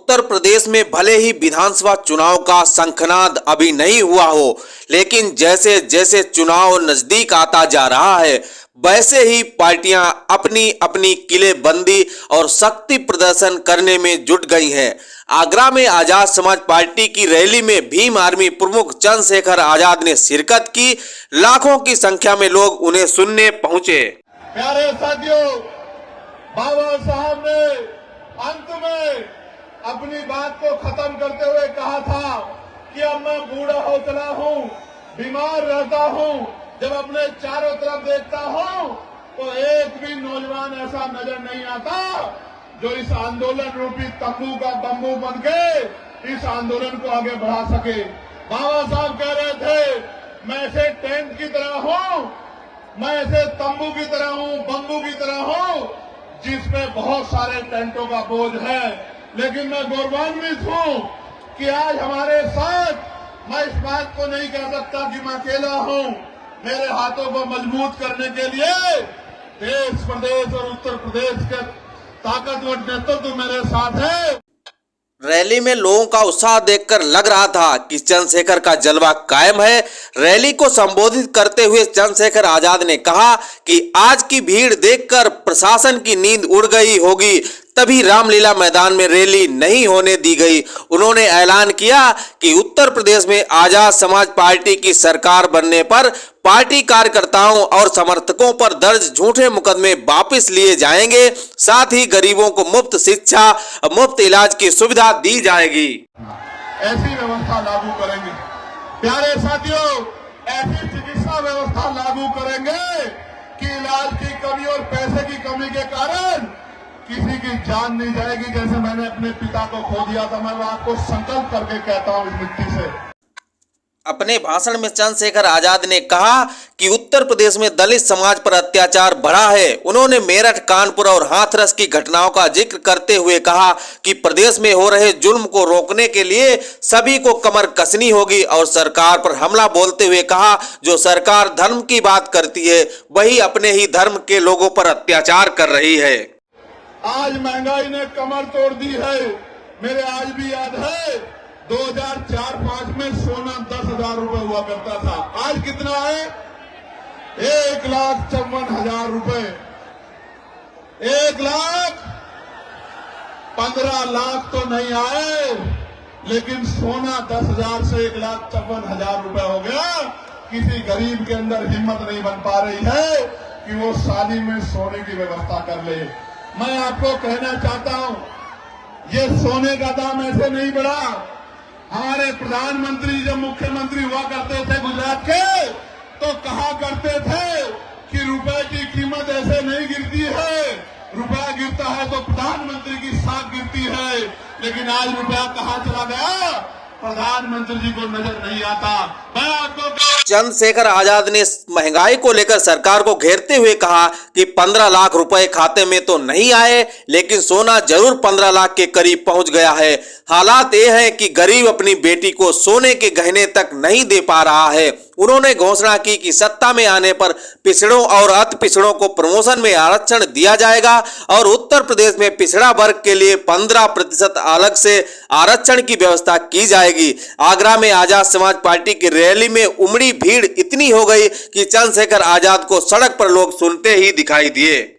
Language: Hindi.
उत्तर प्रदेश में भले ही विधानसभा चुनाव का शंखनाद अभी नहीं हुआ हो, लेकिन जैसे जैसे चुनाव नजदीक आता जा रहा है वैसे ही पार्टियां अपनी अपनी किलेबंदी और शक्ति प्रदर्शन करने में जुट गई हैं। आगरा में आजाद समाज पार्टी की रैली में भीम आर्मी प्रमुख चंद्रशेखर आजाद ने शिरकत की। लाखों की संख्या में लोग उन्हें सुनने पहुंचे। प्यारे साथियों, बाबा साहब ने अंत में अपनी बात को खत्म करते हुए कहा था कि अब मैं बूढ़ा हो चला हूं, बीमार रहता हूं, जब अपने चारों तरफ देखता हूं तो एक भी नौजवान ऐसा नजर नहीं आता जो इस आंदोलन रूपी तंबू का बम्बू बन के इस आंदोलन को आगे बढ़ा सके। बाबा साहब कह रहे थे, मैं ऐसे टेंट की तरह हूं, मैं ऐसे तंबू की तरह हूं, बम्बू की तरह हूं, जिसमें बहुत सारे टेंटों का बोझ है, लेकिन मैं गौरवान्वित हूं कि आज हमारे साथ मैं इस बात को नहीं कह सकता कि मैं अकेला हूं। मेरे हाथों को मजबूत करने के लिए देश, प्रदेश और उत्तर प्रदेश के ताकतवर नेतृत्व मेरे साथ है। रैली में लोगों का उत्साह देखकर लग रहा था कि चंद्रशेखर का जलवा कायम है। रैली को संबोधित करते हुए चंद्रशेखर आजाद ने कहा कि आज की भीड़ देखकर प्रशासन की नींद उड़ गई होगी, तभी रामलीला मैदान में रैली नहीं होने दी गई। उन्होंने ऐलान किया कि उत्तर प्रदेश में आजाद समाज पार्टी की सरकार बनने पर पार्टी कार्यकर्ताओं और समर्थकों पर दर्ज झूठे मुकदमे वापस लिए जाएंगे। साथ ही गरीबों को मुफ्त शिक्षा, मुफ्त इलाज की सुविधा दी जाएगी। ऐसी व्यवस्था लागू करेंगे। प्यारे साथियों, ऐसी चिकित्सा व्यवस्था लागू करेंगे कि इलाज की कमी और पैसे की कमी के कारण किसी की जान नहीं जाएगी। जैसे मैंने अपने पिता को खो दिया था, मैं आपको संकल्प करके कहता हूं इस मिट्टी से। अपने भाषण में चंद्रशेखर आजाद ने कहा कि उत्तर प्रदेश में दलित समाज पर अत्याचार बढ़ा है। उन्होंने मेरठ, कानपुर और हाथरस की घटनाओं का जिक्र करते हुए कहा कि प्रदेश में हो रहे जुल्म को रोकने के लिए सभी को कमर कसनी होगी और सरकार पर हमला बोलते हुए कहा, जो सरकार धर्म की बात करती है वही अपने ही धर्म के लोगों पर अत्याचार कर रही है। आज महंगाई ने कमर तोड़ दी है। मेरे आज भी याद है 2004-05 में सोना 10,000 रुपए हुआ करता था। आज कितना है? 1,54,000 रुपए। 1,15 लाख तो नहीं आए, लेकिन सोना 10,000 से 1,54,000 रुपए हो गया। किसी गरीब के अंदर हिम्मत नहीं बन पा रही है कि वो शादी में सोने की व्यवस्था कर ले। मैं आपको कहना चाहता हूं, ये सोने का दाम ऐसे नहीं बढ़ा। हमारे प्रधानमंत्री जब मुख्यमंत्री हुआ करते थे गुजरात के, तो कहा करते थे कि रुपए की कीमत ऐसे नहीं गिरती है, रुपया गिरता है तो प्रधानमंत्री की साख गिरती है। लेकिन आज रुपया कहां चला गया, प्रधानमंत्री जी को नजर नहीं आता। मैं आपको चंद्रशेखर आजाद ने महंगाई को लेकर सरकार को घेरते हुए कहा कि 15 लाख रुपए खाते में तो नहीं आए, लेकिन सोना जरूर 15 लाख के करीब पहुंच गया है। हालात ये है कि गरीब अपनी बेटी को सोने के गहने तक नहीं दे पा रहा है। उन्होंने घोषणा की कि सत्ता में आने पर पिछड़ों और अति पिछड़ों को प्रमोशन में आरक्षण दिया जाएगा और उत्तर प्रदेश में पिछड़ा वर्ग के लिए 15% अलग से आरक्षण की व्यवस्था की जाएगी। आगरा में आजाद समाज पार्टी की रैली में उमड़ी भीड़ इतनी हो गई कि चंद्रशेखर आजाद को सड़क पर लोग सुनते ही दिखाई दिए।